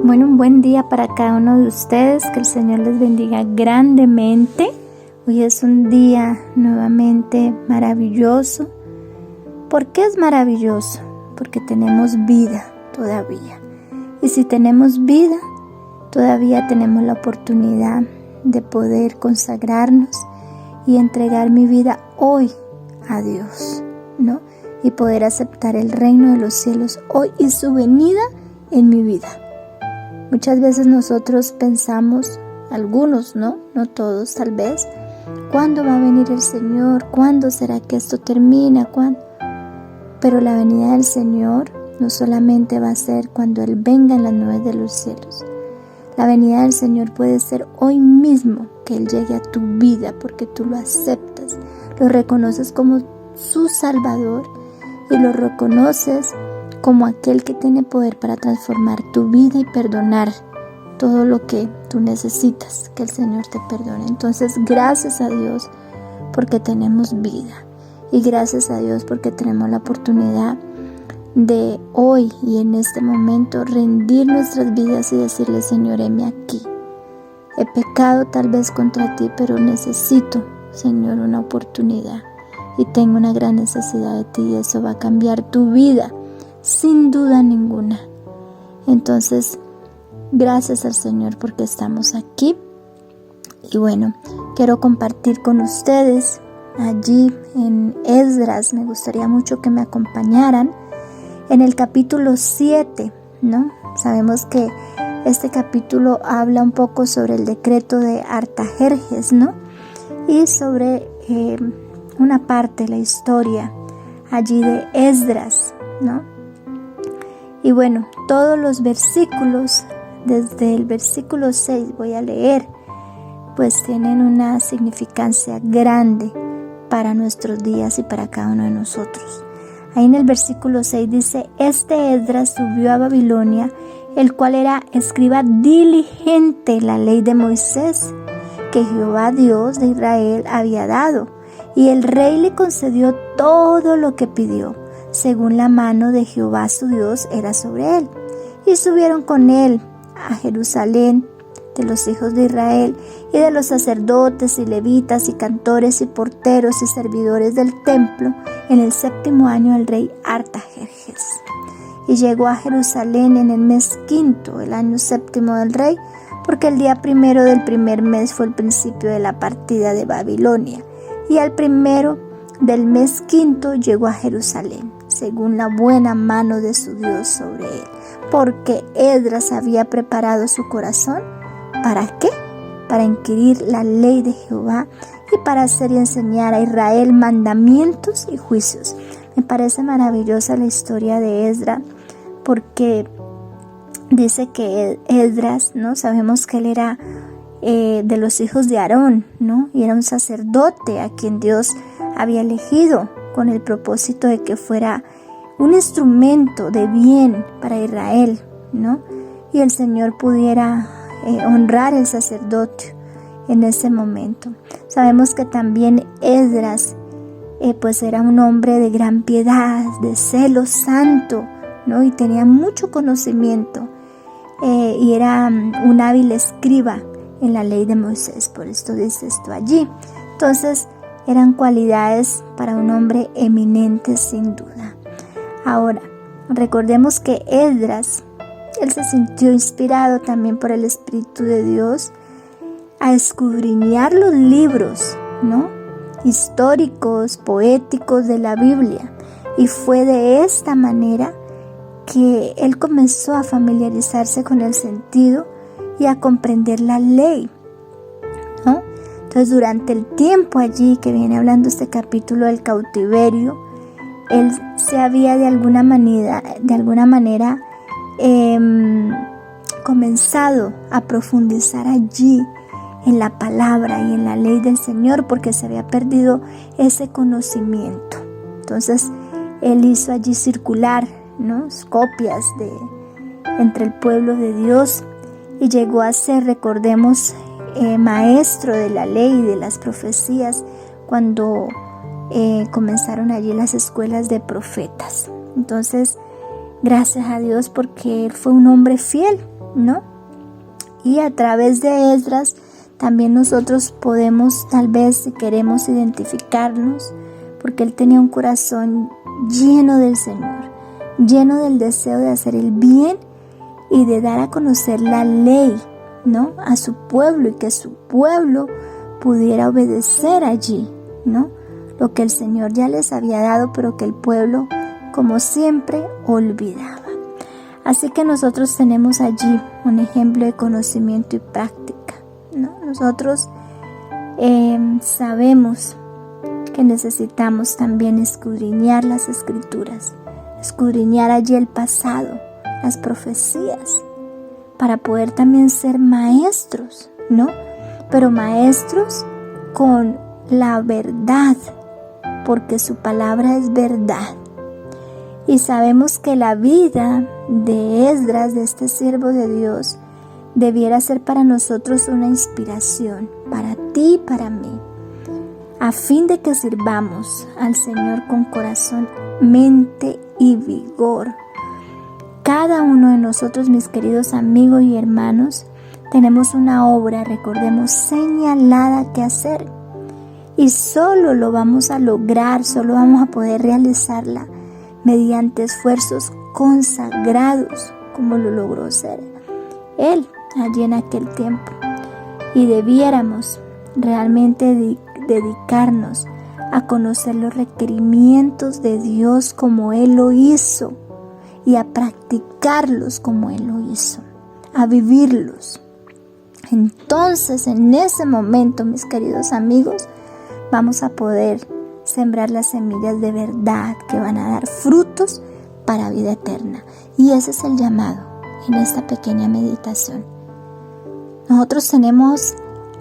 Bueno, un buen día para cada uno de ustedes, que el Señor les bendiga grandemente. Hoy es un día nuevamente maravilloso. ¿Por qué es maravilloso? Porque tenemos vida todavía. Y si tenemos vida, todavía tenemos la oportunidad de poder consagrarnos y entregar mi vida hoy a Dios, ¿no? Y poder aceptar el reino de los cielos hoy y su venida en mi vida. Muchas veces nosotros pensamos, algunos, no todos tal vez, ¿cuándo va a venir el Señor? ¿Cuándo será que esto termina? ¿Cuándo? Pero la venida del Señor no solamente va a ser cuando Él venga en las nubes de los cielos. La venida del Señor puede ser hoy mismo, que Él llegue a tu vida porque tú lo aceptas, lo reconoces como su Salvador y lo reconoces como aquel que tiene poder para transformar tu vida y perdonar todo lo que tú necesitas que el Señor te perdone. Entonces, gracias a Dios porque tenemos vida y gracias a Dios porque tenemos la oportunidad de hoy y en este momento rendir nuestras vidas y decirle: Señor, heme aquí. He pecado tal vez contra ti, pero necesito, Señor, una oportunidad y tengo una gran necesidad de ti y eso va a cambiar tu vida sin duda ninguna. Entonces, gracias al Señor porque estamos aquí. Y bueno, quiero compartir con ustedes allí en Esdras. Me gustaría mucho que me acompañaran en el capítulo 7, ¿no? Sabemos que este capítulo habla un poco sobre el decreto de Artajerjes, ¿no? Y sobre una parte de la historia allí de Esdras, ¿no? Y bueno, todos los versículos, desde el versículo 6 voy a leer, pues tienen una significancia grande para nuestros días y para cada uno de nosotros. Ahí en el versículo 6 dice: Este Esdras subió a Babilonia, el cual era escriba diligente en la ley de Moisés, que Jehová Dios de Israel había dado, y el rey le concedió todo lo que pidió, según la mano de Jehová su Dios era sobre él. Y subieron con él a Jerusalén de los hijos de Israel y de los sacerdotes y levitas y cantores y porteros y servidores del templo en el 7º año del rey Artajerjes. Y llegó a Jerusalén en el mes 5º, el año 7º del rey, porque el día 1 del primer mes fue el principio de la partida de Babilonia. Y al 1 del mes 5º llegó a Jerusalén, según la buena mano de su Dios sobre él, porque Esdras había preparado su corazón. ¿Para qué? Para inquirir la ley de Jehová y para hacer y enseñar a Israel mandamientos y juicios. Me parece maravillosa la historia de Esdras, porque dice que Esdras, ¿no? Sabemos que él era de los hijos de Aarón, ¿no? Y era un sacerdote a quien Dios había elegido con el propósito de que fuera un instrumento de bien para Israel, ¿no? Y el Señor pudiera honrar el sacerdocio en ese momento. Sabemos que también Esdras pues era un hombre de gran piedad, de celo santo, ¿no? Y tenía mucho conocimiento y era un hábil escriba en la ley de Moisés. Por esto dice esto allí. Entonces, eran cualidades para un hombre eminente sin duda. Ahora, recordemos que Esdras, él se sintió inspirado también por el Espíritu de Dios a escudriñar los libros, ¿no? Históricos, poéticos de la Biblia. Y fue de esta manera que él comenzó a familiarizarse con el sentido y a comprender la ley, ¿no? Entonces, durante el tiempo allí que viene hablando este capítulo del cautiverio, él se había de alguna manera comenzado a profundizar allí en la palabra y en la ley del Señor, porque se había perdido ese conocimiento. Entonces, él hizo allí circular, ¿no?, copias entre el pueblo de Dios y llegó a ser, recordemos, maestro de la ley y de las profecías cuando comenzaron allí las escuelas de profetas. Entonces, gracias a Dios porque él fue un hombre fiel, ¿no? Y a través de Esdras también nosotros podemos, tal vez si queremos identificarnos, porque él tenía un corazón lleno del Señor, lleno del deseo de hacer el bien y de dar a conocer la ley, ¿no? A su pueblo, y que su pueblo pudiera obedecer allí, ¿no? Lo que el Señor ya les había dado, pero que el pueblo, como siempre, olvidaba. Así que nosotros tenemos allí un ejemplo de conocimiento y práctica, ¿no? Nosotros sabemos que necesitamos también escudriñar las Escrituras, escudriñar allí el pasado, las profecías, para poder también ser maestros, ¿no? Pero maestros con la verdad, porque su palabra es verdad. Y sabemos que la vida de Esdras, de este siervo de Dios, debiera ser para nosotros una inspiración, para ti y para mí, a fin de que sirvamos al Señor con corazón, mente y vigor. Cada uno de nosotros, mis queridos amigos y hermanos, tenemos una obra, recordemos, señalada que hacer. Y solo lo vamos a lograr, solo vamos a poder realizarla mediante esfuerzos consagrados, como lo logró ser él allí en aquel tiempo. Y debiéramos realmente dedicarnos a conocer los requerimientos de Dios como Él lo hizo, y a practicarlos como Él lo hizo, a vivirlos. Entonces, en ese momento, mis queridos amigos, vamos a poder sembrar las semillas de verdad que van a dar frutos para vida eterna. Y ese es el llamado en esta pequeña meditación. Nosotros tenemos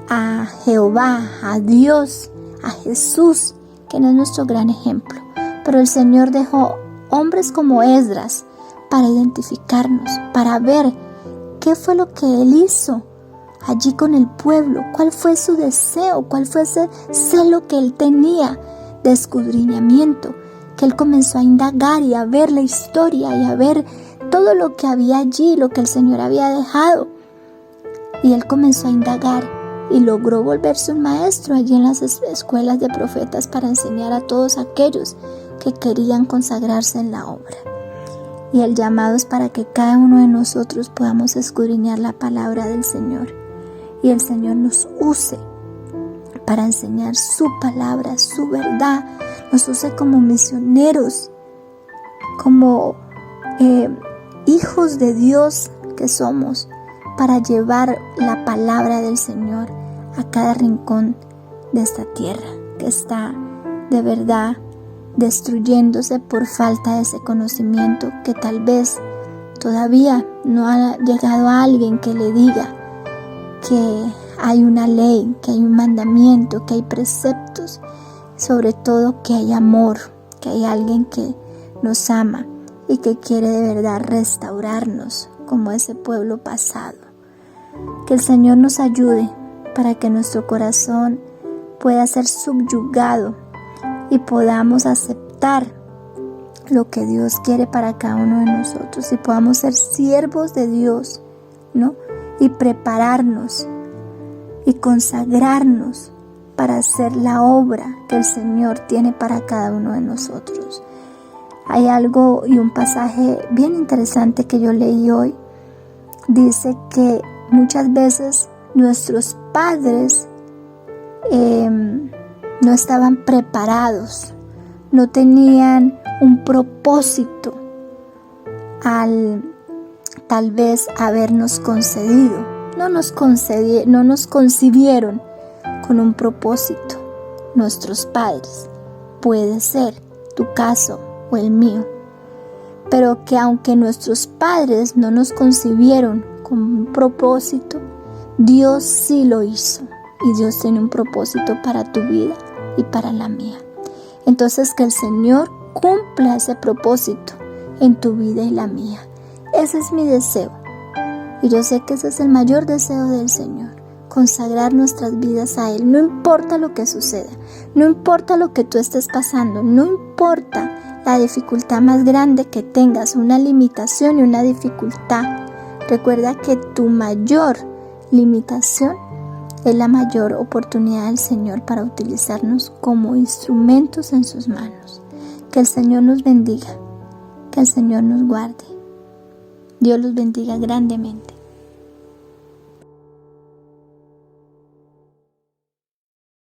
a Jehová, a Dios, a Jesús, que no es nuestro gran ejemplo. Pero el Señor dejó hombres como Esdras para identificarnos, para ver qué fue lo que Él hizo allí con el pueblo, cuál fue su deseo, cuál fue ese celo que Él tenía de escudriñamiento, que Él comenzó a indagar y a ver la historia y a ver todo lo que había allí, lo que el Señor había dejado. Y Él comenzó a indagar y logró volverse un maestro allí en las escuelas de profetas para enseñar a todos aquellos que querían consagrarse en la obra. Y el llamado es para que cada uno de nosotros podamos escudriñar la palabra del Señor y el Señor nos use para enseñar su palabra, su verdad, nos use como misioneros, como hijos de Dios que somos, para llevar la palabra del Señor a cada rincón de esta tierra que está de verdad destruyéndose por falta de ese conocimiento, que tal vez todavía no ha llegado a alguien que le diga que hay una ley, que hay un mandamiento, que hay preceptos, sobre todo que hay amor, que hay alguien que nos ama y que quiere de verdad restaurarnos como ese pueblo pasado. Que el Señor nos ayude para que nuestro corazón pueda ser subyugado y podamos aceptar lo que Dios quiere para cada uno de nosotros y podamos ser siervos de Dios, ¿no? Y prepararnos y consagrarnos para hacer la obra que el Señor tiene para cada uno de nosotros. Hay algo y un pasaje bien interesante que yo leí hoy. Dice que muchas veces nuestros padres no estaban preparados, no tenían un propósito al tal vez habernos concedido, no nos concibieron con un propósito. Nuestros padres, puede ser tu caso o el mío, pero que aunque nuestros padres no nos concibieron con un propósito, Dios sí lo hizo, y Dios tiene un propósito para tu vida y para la mía. Entonces, que el Señor cumpla ese propósito en tu vida y la mía. Ese es mi deseo, y yo sé que ese es el mayor deseo del Señor, consagrar nuestras vidas a Él. No importa lo que suceda, no importa lo que tú estés pasando, no importa la dificultad más grande que tengas, una limitación y una dificultad. Recuerda que tu mayor limitación es la mayor oportunidad del Señor para utilizarnos como instrumentos en sus manos. Que el Señor nos bendiga, que el Señor nos guarde. Dios los bendiga grandemente.